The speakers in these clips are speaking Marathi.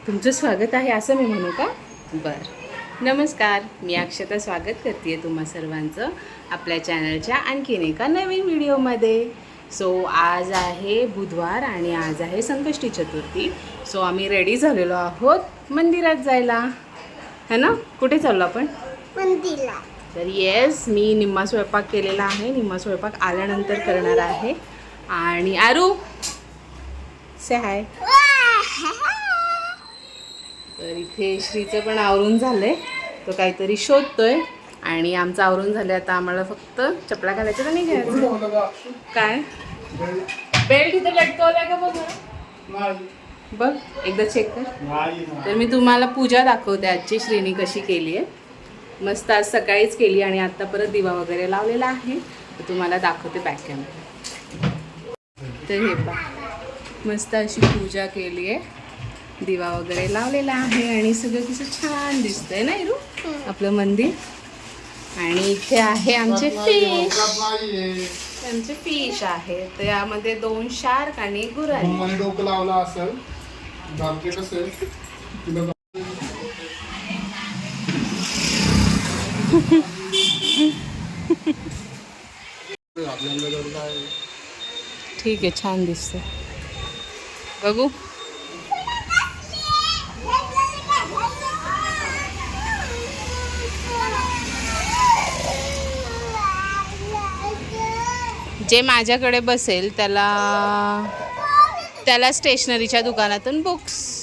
तुमचं स्वागत आहे असं मी म्हणू का? बरं. नमस्कार, मी अक्षता स्वागत करते तुम्हा सर्वांचं आपल्या चॅनलच्या आणखीन एका नवीन व्हिडिओमध्ये. सो आज आहे बुधवार आणि आज आहे संकष्टी चतुर्थी. सो आम्ही रेडी झालेलो आहोत मंदिरात जायला, है ना? कुठे चाललो आपण? मंदिरात. तर येस, मी निम्मा स्वयंपाक केलेला आहे. निम्मा स्वयंपाक आल्यानंतर करणार आहे. आणि आरू से हाय. तर इथे श्रीचं पण आवरून झालंय, तो काहीतरी शोधतोय. आणि आमचं आवरून झालं, आता आम्हाला फक्त चपला घालायचं तर नाही घ्यायचं. काय बेल्ट इथं लटकवलाय का बघ, बघ एकदा चेक कर. तर मी तुम्हाला पूजा दाखवते आजची. श्रीनी कशी केली आहे, मस्त आज सकाळीच केली आणि आत्ता परत दिवा वगैरे लावलेला आहे. तर तुम्हाला दाखवते बॅक कॅमेरा. तर हे पहा, मस्त अशी पूजा केली आहे, दिवा वगैरे लावलेला आहे आणि सगळं कसं छान दिसतंय ना इरू आपलं मंदिर. आणि इथे आहे आमचे फिश. आमचे फिश आहे, तर यामध्ये 2 शार्क आणि एक गुराणी. डोकं लावला असेल असेल. ठीक आहे, छान दिसतंय, बघू. जे माझ्याकडे बसेल त्याला स्टेशनरीच्या दुकानातून बुक्स.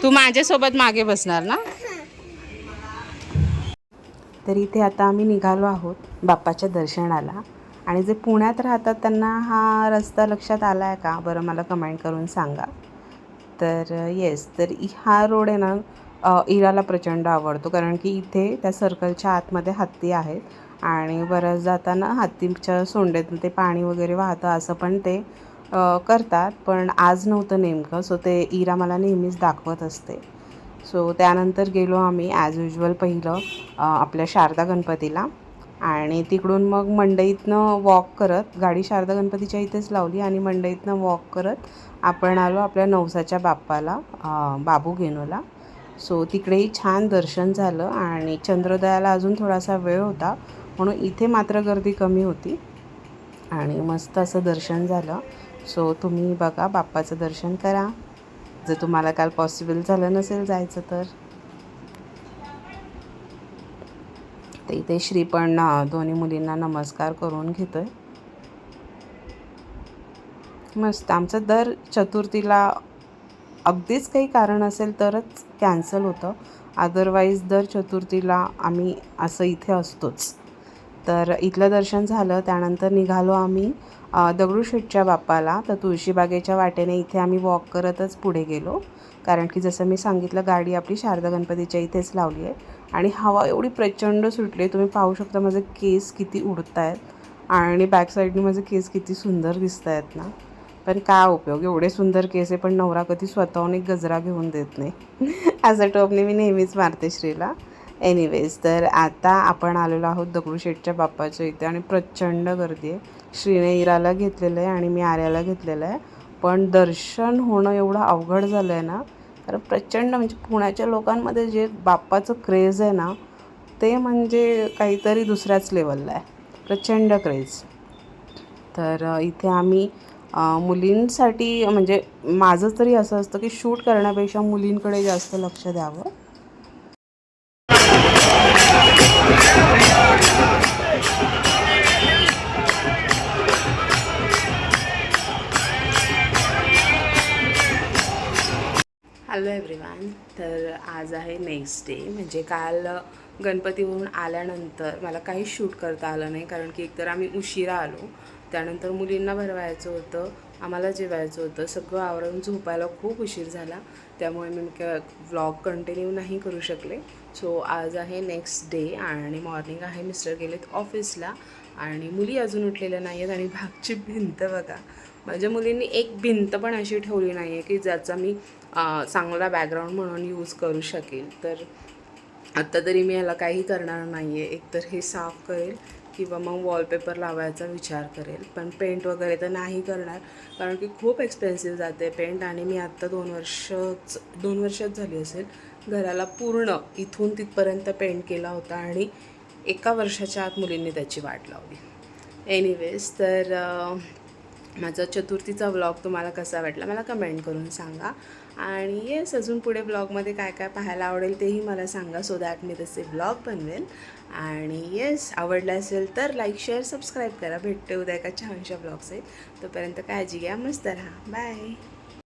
तू माझ्यासोबत मागे बसणार ना? तर इथे आता आम्ही निघालो आहोत बाप्पाच्या दर्शनाला. आणि जे पुण्यात राहतात त्यांना हा रस्ता लक्षात आला आहे का बरं, मला कमेंट करून सांगा. तर येस, तर हा रोड आहे ना, इराला प्रचंड आवडतो, कारण की इथे त्या सर्कलच्या आतमध्ये हत्ती आहेत आणि बऱ्याच जाताना हत्तीच्या सोंडेतून ते पाणी वगैरे वाहतं असं पण ते करतात. पण आज नव्हतं नेमकं, सो ते इरा मला नेहमीच दाखवत असते. सो त्यानंतर गेलो आम्ही ॲज युजल पहिलं आपल्या शारदा गणपतीला. आणि तिकडून मग मंडईतनं वॉक करत, गाडी शारदा गणपतीच्या इथेच लावली आणि मंडईतनं वॉक करत आपण आलो आपल्या नवसाच्या बाप्पाला, बाबू घेनोला. सो तिकडेही छान दर्शन झालं आणि चंद्रोदयाला अजून थोडासा वेळ होता, म्हणून इथे मात्र गर्दी कमी होती आणि मस्त असं दर्शन झालं. सो तुम्ही बघा, बाप्पाचं दर्शन करा जर तुम्हाला काल पॉसिबल झालं नसेल जायचं तर. इथे श्री पण दोन्ही मुलींना नमस्कार करून घेतोय. मस्त. आमचं दर चतुर्थीला अगदीच काही कारण असेल तरच कॅन्सल होतं, अदरवाईज दर चतुर्थीला आम्ही असं इथे असतोच. तर इथलं दर्शन झालं, त्यानंतर निघालो आम्ही दगडूशेठच्या बाप्पाला. तर तुळशीबागेच्या वाटेने इथे आम्ही वॉक करतच पुढे गेलो, कारण की जसं मी सांगितलं गाडी आपली शारदा गणपतीच्या इथेच लावली आहे. आणि हवा एवढी प्रचंड सुटली, तुम्ही पाहू शकता माझे केस किती उडत आहेत आणि बॅक साईडने माझे केस किती सुंदर दिसत आहेत ना. पण काय उपयोग, एवढे सुंदर केस आहे पण नवरा कधी स्वतःहून एक गजरा घेऊन देत नाही असं टोपने मी नेहमीच मारते श्रीला. एनिवेज, तर आता आपण आलेलो आहोत दगडूशेठच्या बाप्पाच्या इथे आणि प्रचंड गर्दी आहे. श्रीने इराला घेतलेलं आहे आणि मी आर्याला घेतलेलं आहे, पण दर्शन होणं एवढं अवघड झालं आहे ना, कारण प्रचंड, म्हणजे पुण्याच्या लोकांमध्ये जे बाप्पाचं क्रेज आहे ना, ते म्हणजे काहीतरी दुसऱ्याच लेवलला आहे, प्रचंड क्रेज. तर इथे आम्ही मुलींसाठी, म्हणजे माझं तरी असं असतं की शूट करण्यापेक्षा मुलींकडे जास्त लक्ष द्यावं. Hello everyone. तर आज आहे नेक्स्ट डे, म्हणजे काल गणपतीवरून आल्यानंतर मला काही शूट करता आलं नाही, कारण की एकतर आम्ही उशिरा आलो, त्यानंतर मुलींना भरवायचं होतं, आम्हाला जेवायचं होतं, सगळं आवरून झोपायला खूप उशीर झाला, त्यामुळे मी व्लॉग कंटिन्यू नाही करू शकले. सो आज आहे नेक्स्ट डे आणि मॉर्निंग आहे, मिस्टर गेलेत ऑफिसला आणि मुली अजून उठलेल्या नाही आहेत. आणि भागची भिंत बघा, माझ्या मुलींनी एक भिंत पण अशी ठेवली नाही आहे की ज्याचा मी चांगला बॅकग्राऊंड म्हणून यूज करू शकेल. तर आत्ता तरी मी ह्याला काही करणार नाही आहे. एकतर हे साफ करेल किंवा मग वॉलपेपर लावायचा विचार करेल, पण पेंट वगैरे तर नाही करणार, कारण की खूप एक्सपेन्सिव्ह जाते पेंट. आणि मी आत्ता 2 वर्षच झाली असेल घराला पूर्ण इथून तिथपर्यंत पेंट केला होता आणि 1 वर्षाच्या आत मुलींनी त्याची वाट लावली. एनिवेज, तर माझा चतुर्थीचा व्लॉग तुम्हाला कसा वाटला मला कमेंट करून सांगा. आणि येस, अजून पुढे ब्लॉगमध्ये काय काय पाहायला आवडेल तेही मला सांगा, सो दॅट मी तसे ब्लॉग बनवेल. आणि येस, आवडलं असेल तर लाईक, शेअर, सबस्क्राईब करा. भेटते उद्या एका छानशा ब्लॉग्स आहेत. तोपर्यंत काळजी घ्या, मस्त राहा, बाय.